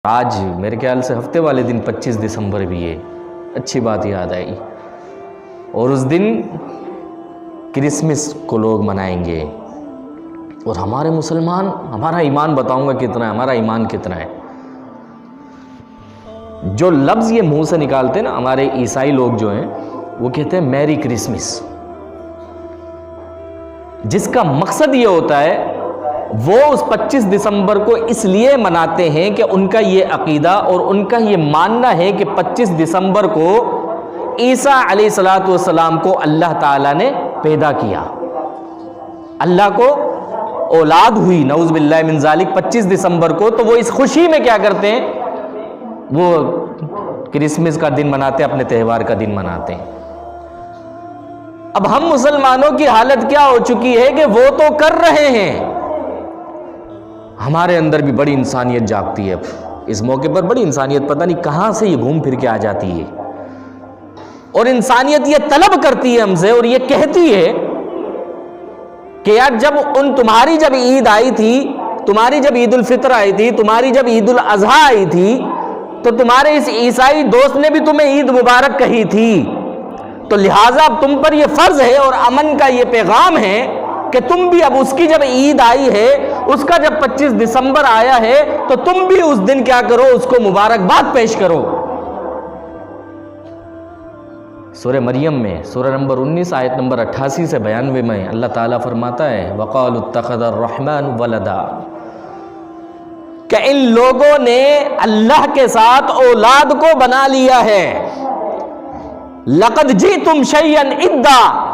آج میرے خیال سے ہفتے والے دن 25 دسمبر بھی ہے، اچھی بات یاد آئی، اور اس دن کرسمس کو لوگ منائیں گے۔ اور ہمارے مسلمان، ہمارا ایمان بتاؤں گا کتنا ہے، ہمارا ایمان کتنا ہے۔ جو لفظ یہ منہ سے نکالتے ہیں نا، ہمارے عیسائی لوگ جو ہیں وہ کہتے ہیں میری کرسمس، جس کا مقصد یہ ہوتا ہے وہ اس 25 دسمبر کو اس لیے مناتے ہیں کہ ان کا یہ عقیدہ اور ان کا یہ ماننا ہے کہ 25 دسمبر کو عیسیٰ علیہ السلام کو اللہ تعالیٰ نے پیدا کیا، اللہ کو اولاد ہوئی، نعوذ باللہ من ذالک 25 دسمبر کو۔ تو وہ اس خوشی میں کیا کرتے ہیں، وہ کرسمس کا دن مناتے ہیں، اپنے تہوار کا دن مناتے ہیں۔ اب ہم مسلمانوں کی حالت کیا ہو چکی ہے کہ وہ تو کر رہے ہیں، ہمارے اندر بھی بڑی انسانیت جاگتی ہے۔ اس موقع پر بڑی انسانیت پتہ نہیں کہاں سے یہ گھوم پھر کے آ جاتی ہے، اور انسانیت یہ طلب کرتی ہے ہم سے اور یہ کہتی ہے کہ یار تمہاری جب عید آئی تھی، تمہاری جب عید الفطر آئی تھی، تمہاری جب عید الاضحیٰ آئی تھی، تو تمہارے اس عیسائی دوست نے بھی تمہیں عید مبارک کہی تھی، تو لہٰذا اب تم پر یہ فرض ہے اور امن کا یہ پیغام ہے کہ تم بھی اب اس کی جب عید آئی ہے، اس کا جب 25 دسمبر آیا ہے، تو تم بھی اس دن کیا کرو، اس کو مبارکباد پیش کرو۔ سورہ مریم میں سورہ نمبر 19 آیت نمبر 88 سے 92 میں اللہ تعالیٰ فرماتا ہے وَقَالُوا اتَّخَذَ الرَّحْمَنُ وَلَدًا، کہ ان لوگوں نے اللہ کے ساتھ اولاد کو بنا لیا ہے۔ لَقَدْ جِئْتُمْ شَيْئًا إِدًّا،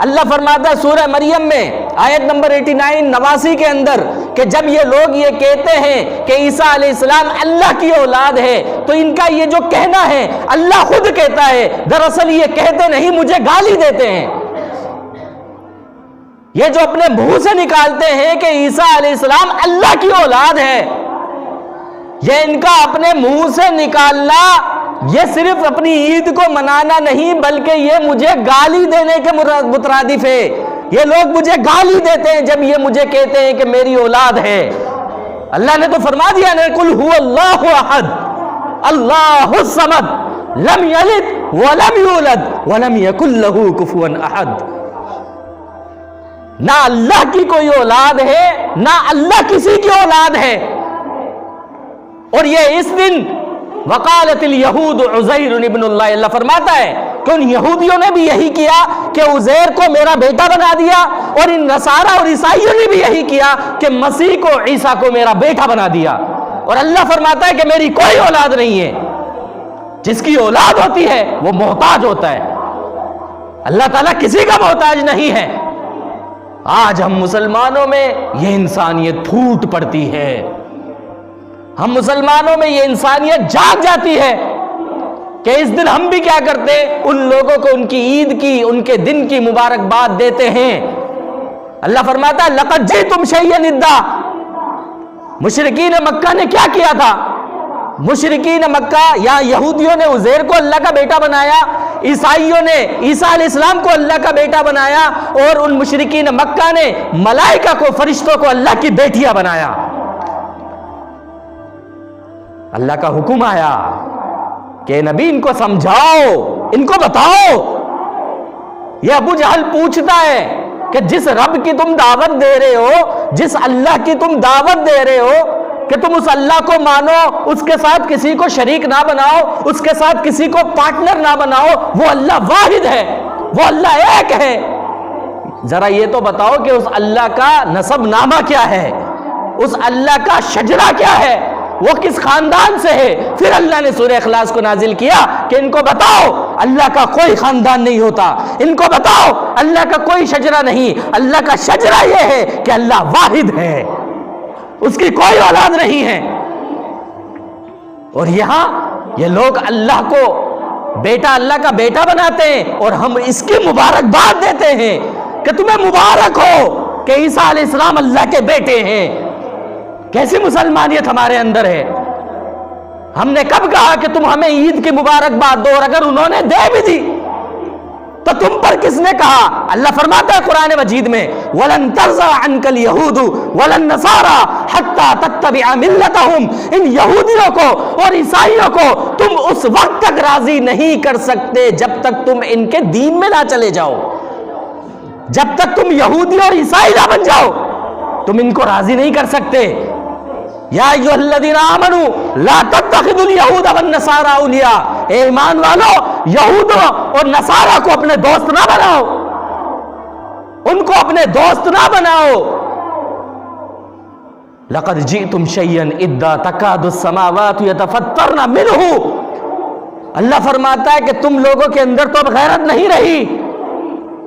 اللہ فرماتا ہے سورہ مریم میں آیت نمبر 89 کے اندر کہ جب یہ لوگ یہ کہتے ہیں کہ عیسیٰ علیہ السلام اللہ کی اولاد ہے، تو ان کا یہ جو کہنا ہے اللہ خود کہتا ہے، دراصل یہ کہتے نہیں، مجھے گالی دیتے ہیں۔ یہ جو اپنے منہ سے نکالتے ہیں کہ عیسیٰ علیہ السلام اللہ کی اولاد ہے، یہ ان کا اپنے منہ سے نکالنا یہ صرف اپنی عید کو منانا نہیں، بلکہ یہ مجھے گالی دینے کے مترادف ہے۔ یہ لوگ مجھے گالی دیتے ہیں جب یہ مجھے کہتے ہیں کہ میری اولاد ہے۔ اللہ نے تو فرما دیا نا، قل هو اللہ احد اللہ الصمد لم یلد ولم یولد ولم یکن له کفوا احد۔ نہ اللہ کی کوئی اولاد ہے، نہ اللہ کسی کی اولاد ہے۔ اور یہ اس دن وقالت الیہود عزیر ابن اللہ، اللہ فرماتا ہے کہ ان یہودیوں نے بھی یہی کیا کہ عزیر کو میرا بیٹا بنا دیا، اور ان نصارہ اور عیسائیوں نے بھی یہی کیا کہ مسیح کو، عیسیٰ کو میرا بیٹا بنا دیا۔ اور اللہ فرماتا ہے کہ میری کوئی اولاد نہیں ہے۔ جس کی اولاد ہوتی ہے وہ محتاج ہوتا ہے، اللہ تعالیٰ کسی کا محتاج نہیں ہے۔ آج ہم مسلمانوں میں یہ انسانیت پھوٹ پڑتی ہے، ہم مسلمانوں میں یہ انسانیت جاگ جاتی ہے کہ اس دن ہم بھی کیا کرتے، ان لوگوں کو ان کی عید کی، ان کے دن کی مبارکباد دیتے ہیں۔ اللہ فرماتا ہے لَقَدْ جِئْتُمْ شَيْئًا إِدًّا۔ مشرکین مکہ نے کیا کیا تھا؟ مشرکین مکہ یا یہودیوں نے عزیر کو اللہ کا بیٹا بنایا، عیسائیوں نے عیسیٰ علیہ السلام کو اللہ کا بیٹا بنایا، اور ان مشرکین مکہ نے ملائکہ کو، فرشتوں کو اللہ کی بیٹیاں بنایا۔ اللہ کا حکم آیا کہ نبی ان کو سمجھاؤ، ان کو بتاؤ۔ یہ ابو جہل پوچھتا ہے کہ جس رب کی تم دعوت دے رہے ہو، جس اللہ کی تم دعوت دے رہے ہو کہ تم اس اللہ کو مانو، اس کے ساتھ کسی کو شریک نہ بناؤ، اس کے ساتھ کسی کو پارٹنر نہ بناؤ، وہ اللہ واحد ہے، وہ اللہ ایک ہے، ذرا یہ تو بتاؤ کہ اس اللہ کا نسب نامہ کیا ہے، اس اللہ کا شجرہ کیا ہے، وہ کس خاندان سے ہے۔ پھر اللہ نے سورہ اخلاص کو نازل کیا کہ ان کو بتاؤ اللہ کا کوئی خاندان نہیں ہوتا، ان کو بتاؤ اللہ کا کوئی شجرہ نہیں، اللہ کا شجرہ یہ ہے کہ اللہ واحد ہے، اس کی کوئی اولاد نہیں ہے۔ اور یہاں یہ لوگ اللہ کو بیٹا، اللہ کا بیٹا بناتے ہیں، اور ہم اس کی مبارکباد دیتے ہیں کہ تمہیں مبارک ہو کہ عیسیٰ علیہ السلام اللہ کے بیٹے ہیں۔ کیسی مسلمانیت ہمارے اندر ہے؟ ہم نے کب کہا کہ تم ہمیں عید کی مبارکباد دو، اور اگر انہوں نے دے بھی دی تو تم پر کس نے کہا؟ اللہ فرماتا ہے قرآن مجید میں وَلَن تَرْضَىٰ عَنْكَ الْيَهُودُ وَلَا النَّصَارَىٰ حَتَّىٰ تَتَّبِعَ مِلَّتَهُمْ، ان یہودیوں کو اور عیسائیوں کو تم اس وقت تک راضی نہیں کر سکتے جب تک تم ان کے دین میں نہ چلے جاؤ، جب تک تم یہودی اور عیسائی نہ بن جاؤ تم ان کو راضی نہیں کر سکتے۔ یا ایھا الذین آمنوا لا تتخذوا اليہود والنصارى اولیاء، اے ایمان والو یہود اور نصارہ کو اپنے دوست نہ بناؤ، ان کو اپنے دوست نہ بناؤ۔ لقد جئتم شیئا ادا تکاد السماوات یتفطرن منہ، اللہ فرماتا ہے کہ تم لوگوں کے اندر تو اب غیرت نہیں رہی،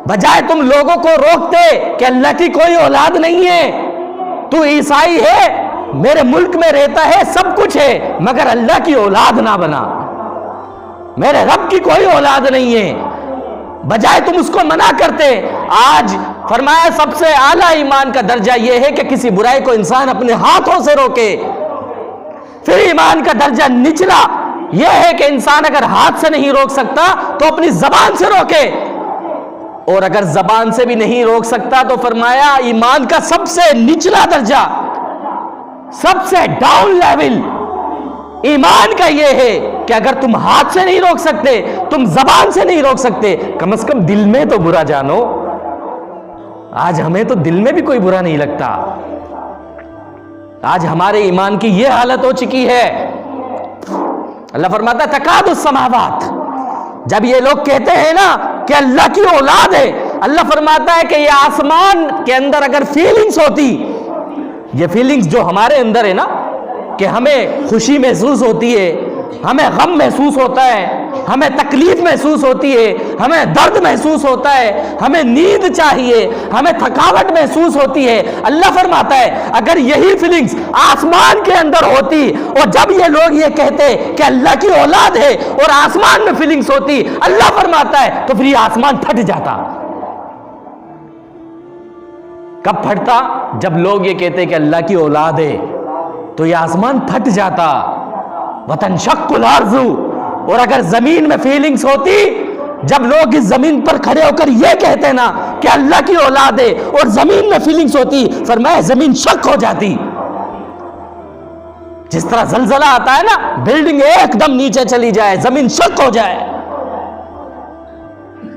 بجائے تم لوگوں کو روکتے کہ اللہ کی کوئی اولاد نہیں ہے، تو عیسائی ہے، میرے ملک میں رہتا ہے، سب کچھ ہے، مگر اللہ کی اولاد نہ بنا، میرے رب کی کوئی اولاد نہیں ہے، بجائے تم اس کو منع کرتے۔ آج فرمایا سب سے اعلیٰ ایمان کا درجہ یہ ہے کہ کسی برائی کو انسان اپنے ہاتھوں سے روکے، پھر ایمان کا درجہ نچلا یہ ہے کہ انسان اگر ہاتھ سے نہیں روک سکتا تو اپنی زبان سے روکے، اور اگر زبان سے بھی نہیں روک سکتا تو فرمایا ایمان کا سب سے نچلا درجہ، سب سے ڈاؤن لیول ایمان کا یہ ہے کہ اگر تم ہاتھ سے نہیں روک سکتے، تم زبان سے نہیں روک سکتے، کم از کم دل میں تو برا جانو۔ آج ہمیں تو دل میں بھی کوئی برا نہیں لگتا، آج ہمارے ایمان کی یہ حالت ہو چکی ہے۔ اللہ فرماتا ہے تکاد السماوات، جب یہ لوگ کہتے ہیں نا کہ اللہ کی اولاد ہے، اللہ فرماتا ہے کہ یہ آسمان کے اندر اگر فیلنگز ہوتی، یہ فیلنگز جو ہمارے اندر ہے نا کہ ہمیں خوشی محسوس ہوتی ہے، ہمیں غم محسوس ہوتا ہے، ہمیں تکلیف محسوس ہوتی ہے، ہمیں درد محسوس ہوتا ہے، ہمیں نیند چاہیے، ہمیں تھکاوٹ محسوس ہوتی ہے، اللہ فرماتا ہے اگر یہی فیلنگز آسمان کے اندر ہوتی، اور جب یہ لوگ یہ کہتے کہ اللہ کی اولاد ہے اور آسمان میں فیلنگز ہوتی، اللہ فرماتا ہے تو پھر یہ آسمان پھٹ جاتا۔ کب پھٹتا؟ جب لوگ یہ کہتے کہ اللہ کی اولاد ہے تو یہ آسمان پھٹ جاتا۔ وَتَنشَقُّ الْأَرْضُ، اور اگر زمین میں فیلنگز ہوتی، جب لوگ اس زمین پر کھڑے ہو کر یہ کہتے نا کہ اللہ کی اولاد ہے اور زمین میں فیلنگز ہوتی، فرمایا زمین شک ہو جاتی۔ جس طرح زلزلہ آتا ہے نا، بلڈنگ ایک دم نیچے چلی جائے، زمین شک ہو جائے۔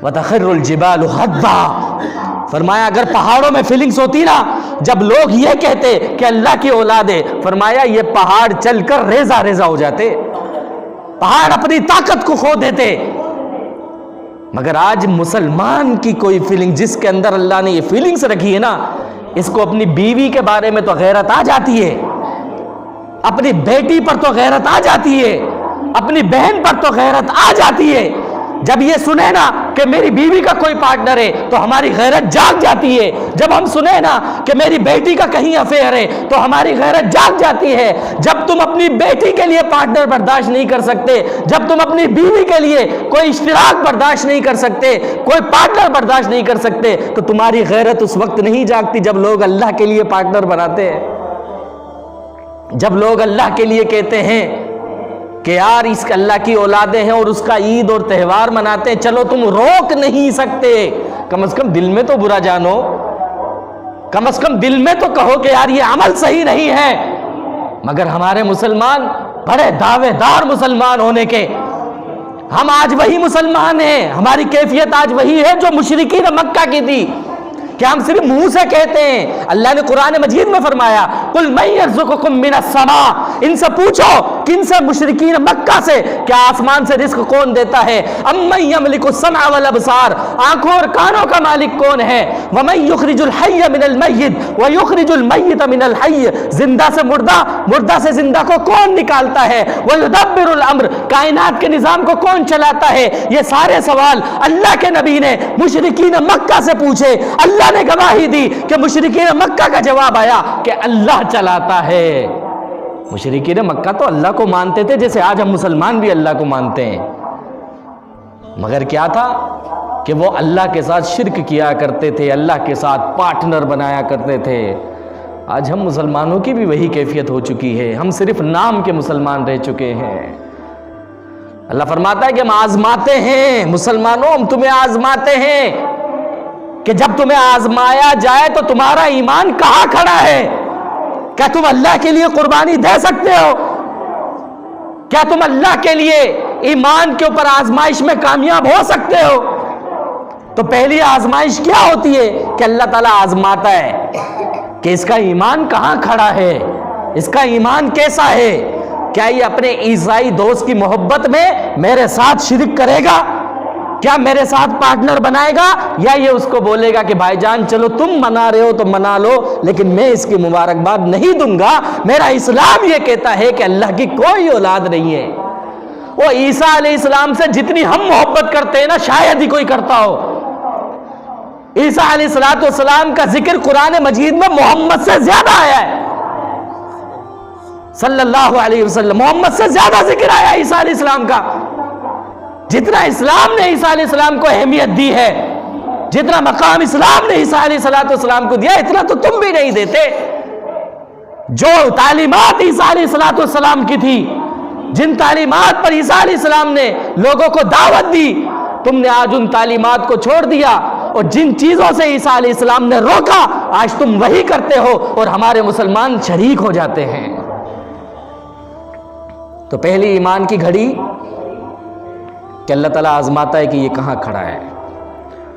وَتَخِرُّ الْجِبَالُ هَدًّا، فرمایا اگر پہاڑوں میں فیلنگز ہوتی نا، جب لوگ یہ کہتے کہ اللہ کی اولاد ہے، فرمایا یہ پہاڑ چل کر ریزہ ریزہ ہو جاتے، پہاڑ اپنی طاقت کو کھو دیتے۔ مگر آج مسلمان کی کوئی فیلنگ، جس کے اندر اللہ نے یہ فیلنگز رکھی ہے نا، اس کو اپنی بیوی کے بارے میں تو غیرت آ جاتی ہے، اپنی بیٹی پر تو غیرت آ جاتی ہے، اپنی بہن پر تو غیرت آ جاتی ہے۔ جب یہ سنے نا کہ میری بیوی کا کوئی پارٹنر ہے تو ہماری غیرت جاگ جاتی ہے، جب ہم سنے نا کہ میری بیٹی کا کہیں افیئر ہے تو ہماری غیرت جاگ جاتی ہے۔ جب تم اپنی بیٹی کے لیے پارٹنر برداشت نہیں کر سکتے، جب تم اپنی بیوی کے لیے کوئی اشتراک برداشت نہیں کر سکتے، کوئی پارٹنر برداشت نہیں کر سکتے، تو تمہاری غیرت اس وقت نہیں جاگتی جب لوگ اللہ کے لیے پارٹنر بناتے ہیں، جب لوگ اللہ کے لیے کہتے ہیں کہ یار اس اللہ کی اولادیں ہیں اور اس کا عید اور تہوار مناتے ہیں، چلو تم روک نہیں سکتے، کم از کم دل میں تو برا جانو، کم از کم دل میں تو کہو کہ یار یہ عمل صحیح نہیں ہے۔ مگر ہمارے مسلمان بڑے دعوے دار مسلمان ہونے کے، ہم آج وہی مسلمان ہیں، ہماری کیفیت آج وہی ہے جو مشرکین مکہ کی تھی کہ ہم صرف منہ سے کہتے ہیں۔ اللہ نے قرآن مجید میں فرمایا قُلْ مَن يَرْزُقُكُم مِّنَ السَّمَاءِ، ان سے پوچھو کن سے، مشرکین مکہ سے، کیا آسمان سے رزق کون دیتا ہے؟ أَمَّن يَمْلِكُ السَّمْعَ وَالْأَبْصَارَ، آنکھوں اور کانوں کا مالک کون ہے؟ وَمَن يُخْرِجُ الْحَيَّ مِنَ الْمَيِّتِ وَيُخْرِجُ الْمَيِّتَ مِنَ الْحَيِّ، زندہ سے مردہ، مردہ سے زندہ کو کون نکالتا ہے؟ وَيُدَبِّرُ الْأَمْرَ، کائنات کے نظام کو کون چلاتا ہے؟ یہ سارے سوال اللہ کے نبی نے مشرکین مکہ سے پوچھے۔ اللہ نے گواہی دی کہ مشرکین مکہ کا جواب آیا کہ اللہ چلاتا ہے۔ مشرکین مکہ تو اللہ کو مانتے تھے جیسے آج ہم مسلمان بھی اللہ کو مانتے ہیں، مگر کیا تھا کہ وہ اللہ کے ساتھ شرک کیا کرتے تھے، اللہ کے ساتھ پارٹنر بنایا کرتے تھے۔ آج ہم مسلمانوں کی بھی وہی کیفیت ہو چکی ہے، ہم صرف نام کے مسلمان رہ چکے ہیں۔ اللہ فرماتا ہے کہ ہم آزماتے ہیں مسلمانوں، ہم تمہیں آزماتے ہیں کہ جب تمہیں آزمایا جائے تو تمہارا ایمان کہاں کھڑا ہے؟ کیا تم اللہ کے لیے قربانی دے سکتے ہو؟ کیا تم اللہ کے لیے ایمان کے اوپر آزمائش میں کامیاب ہو سکتے ہو؟ تو پہلی آزمائش کیا ہوتی ہے کہ اللہ تعالیٰ آزماتا ہے کہ اس کا ایمان کہاں کھڑا ہے، اس کا ایمان کیسا ہے، کیا یہ اپنے عیسائی دوست کی محبت میں میرے ساتھ شرک کرے گا، کیا میرے ساتھ پارٹنر بنائے گا، یا یہ اس کو بولے گا کہ بھائی جان چلو تم منا رہے ہو تو منا لو لیکن میں اس کی مبارکباد نہیں دوں گا، میرا اسلام یہ کہتا ہے کہ اللہ کی کوئی اولاد نہیں ہے۔ وہ عیسیٰ علیہ السلام سے جتنی ہم محبت کرتے ہیں نا شاید ہی کوئی کرتا ہو۔ عیسیٰ علیہ السلام کا ذکر قرآن مجید میں محمد سے زیادہ آیا ہے، صلی اللہ علیہ وسلم، محمد سے زیادہ ذکر آیا ہے عیسیٰ علیہ السلام کا۔ جتنا اسلام نے عیسیٰ علیہ السلام کو اہمیت دی ہے، جتنا مقام اسلام نے عیسیٰ علیہ السلام کو دیا، اتنا تو تم بھی نہیں دیتے۔ جو تعلیمات عیسیٰ علیہ السلام کی تھی، جن تعلیمات پر عیسیٰ علیہ السلام نے لوگوں کو دعوت دی، تم نے آج ان تعلیمات کو چھوڑ دیا، اور جن چیزوں سے عیسیٰ علیہ السلام نے روکا آج تم وہی کرتے ہو، اور ہمارے مسلمان شریک ہو جاتے ہیں۔ تو پہلی ایمان کی گھڑی کہ اللہ تعالیٰ آزماتا ہے کہ یہ کہاں کھڑا ہے۔